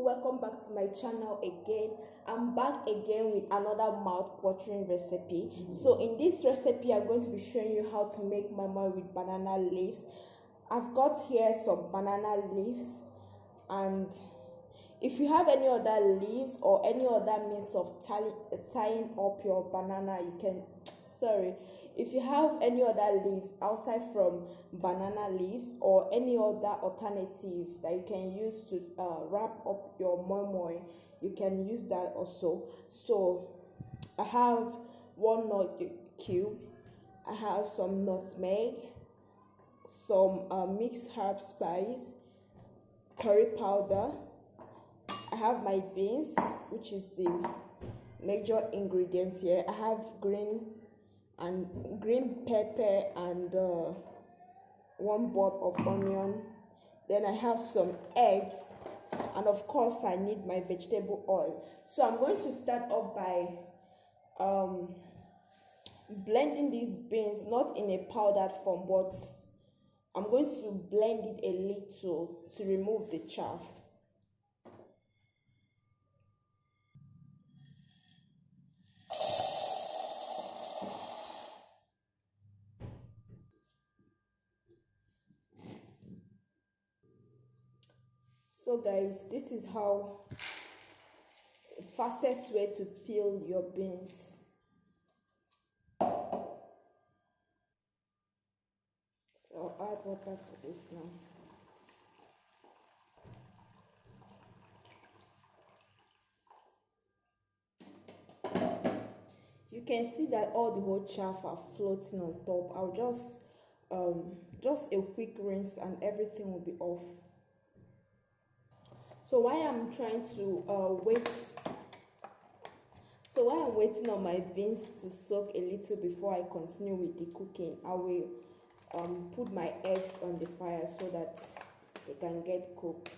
welcome back to my channel again. I'm back again with another mouth-watering recipe. So in this recipe, I'm going to be showing you how to make mama with banana leaves. I've got here some banana leaves, and if you have any other leaves or any other means of tying up your banana, you can if you have any other leaves outside from banana leaves or any other alternative that you can use to wrap up your moi moi, you can use that also. So I have one nut cube, I have some nutmeg, some mixed herb spice, curry powder, I have my beans, which is the major ingredient here. I have green pepper and one bulb of onion. Then I have some eggs, and of course I need my vegetable oil. So I'm going to start off by blending these beans, not in a powdered form, but I'm going to blend it a little to remove the chaff. So guys, this is how the fastest way to peel your beans. So I'll add water to this now. You can see that all the whole chaff are floating on top. I'll just a quick rinse and everything will be off. So while I'm trying to while I'm waiting on my beans to soak a little before I continue with the cooking, I will put my eggs on the fire so that they can get cooked.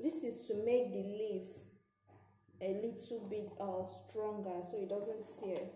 This is to make the leaves a little bit stronger so it doesn't tear.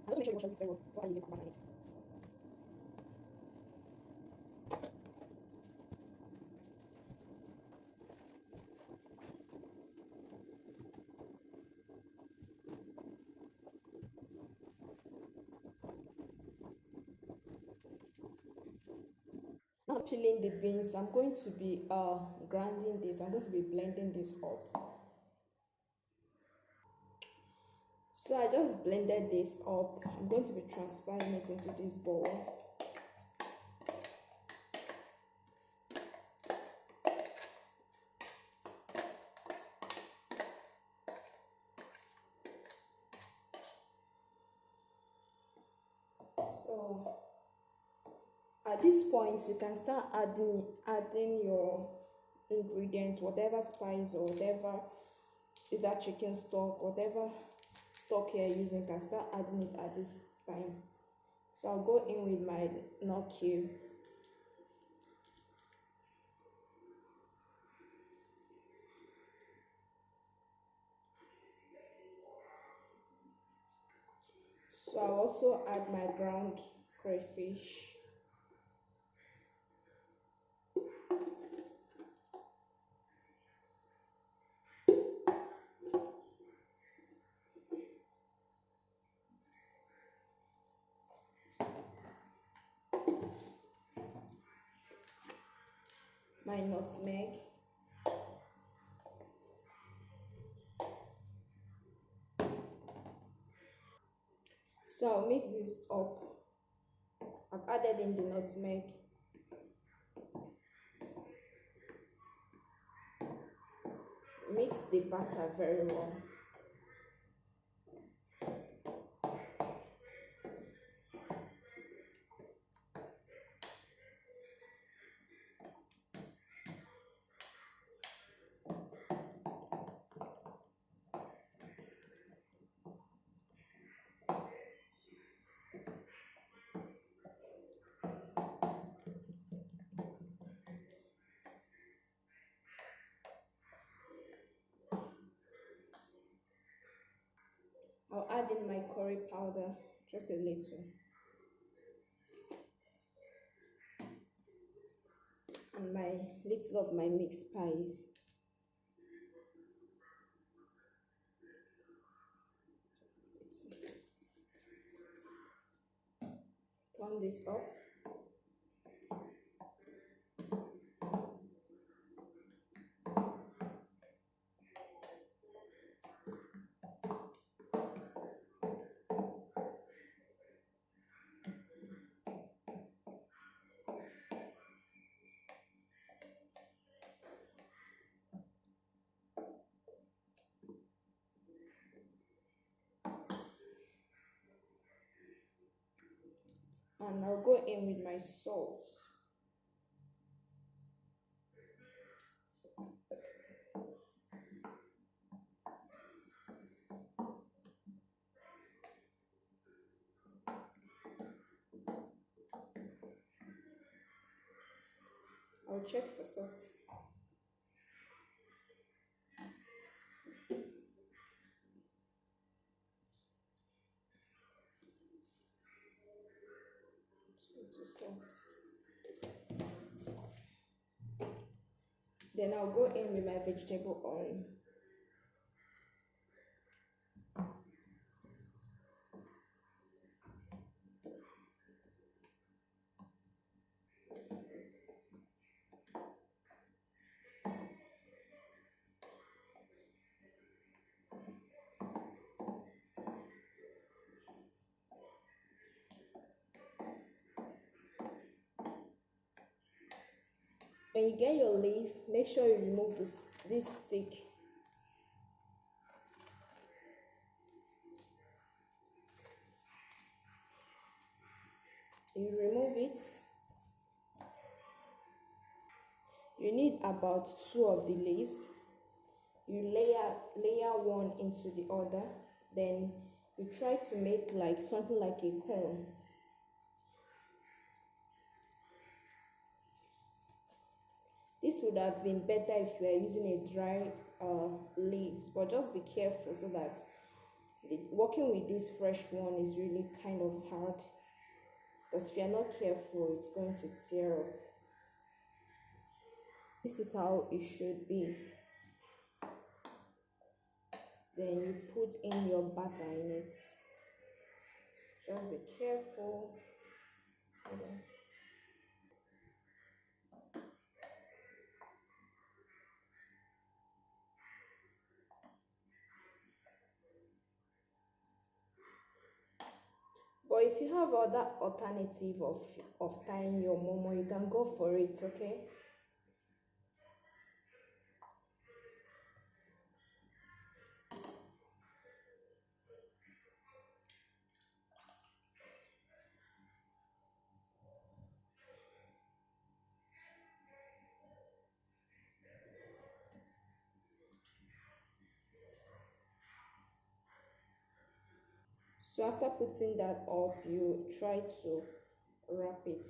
Just make sure you wash this very well before you put butter in it. Now peeling the beans, I'm going to be grinding this. I'm going to be blending this up. So I just blended this up. I'm going to be transferring it into this bowl. So at this point, you can start adding your ingredients, whatever spice or whatever, either chicken stock, whatever stock you're using, you can start adding it at this time. So I'll go in with my nut cube. So I'll also add my ground crayfish. my nutmeg. So I'll mix this up. I've added in the nutmeg. Mix the batter very well. I'll add in my curry powder, just a little, and my little of my mixed spice. Just little. Turn this up. And I'll go in with my salt. I'll check for salt. Little salt. Then I'll go in with my vegetable oil. When you get your leaf, make sure you remove this stick. You remove it. You need about 2 of the leaves. You layer one into the other. Then you try to make like something like a cone. This would have been better if you are using a dry leaves, but just be careful so that working with this fresh one is really kind of hard, because if you are not careful, it's going to tear up. This is how it should be. Then you put in your butter in it. Just be careful. Okay. But if you have other alternative of tying your momo, you can go for it, okay? So after putting that up, you try to wrap it.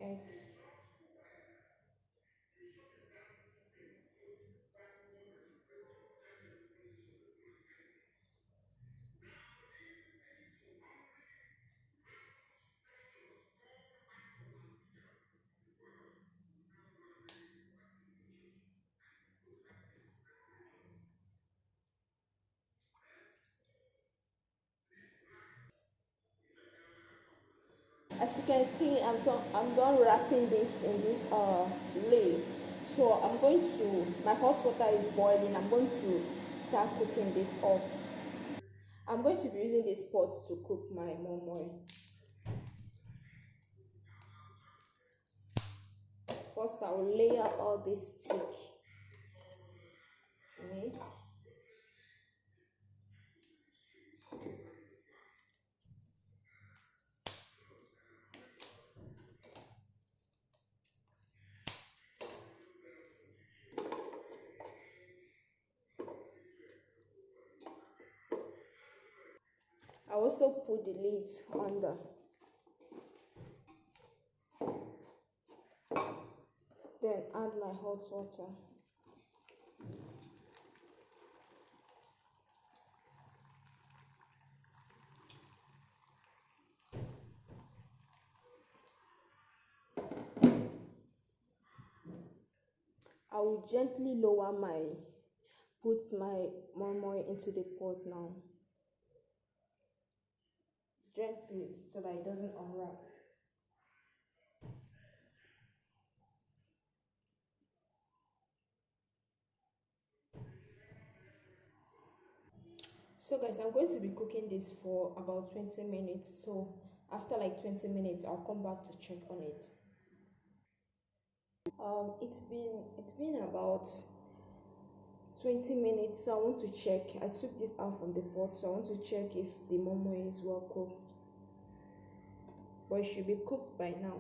egg. As you can see, I'm done wrapping this in these leaves. So I'm going to, my hot water is boiling. I'm going to start cooking this up. I'm going to be using this pot to cook my momo. First, I will layer all this stick in it. I also put the lid under. Then add my hot water. I will gently put my momo into the pot now. Gently, so that it doesn't unwrap. So guys, I'm going to be cooking this for about 20 minutes. So after like 20 minutes, I'll come back to check on it. It's been about 20 minutes, so I want to check. I took this out from the pot, so I want to check if the momo is well cooked. But it should be cooked by now.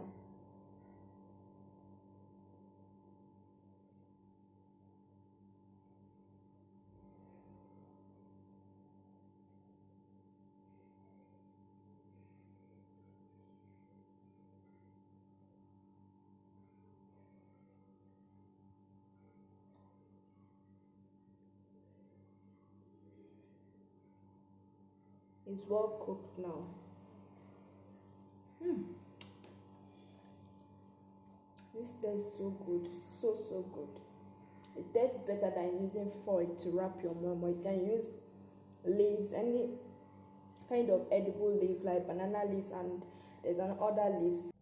It's well cooked now. This tastes so good, so good. It tastes better than using foil to wrap your momo. You can use leaves, any kind of edible leaves like banana leaves, and there's another leaves.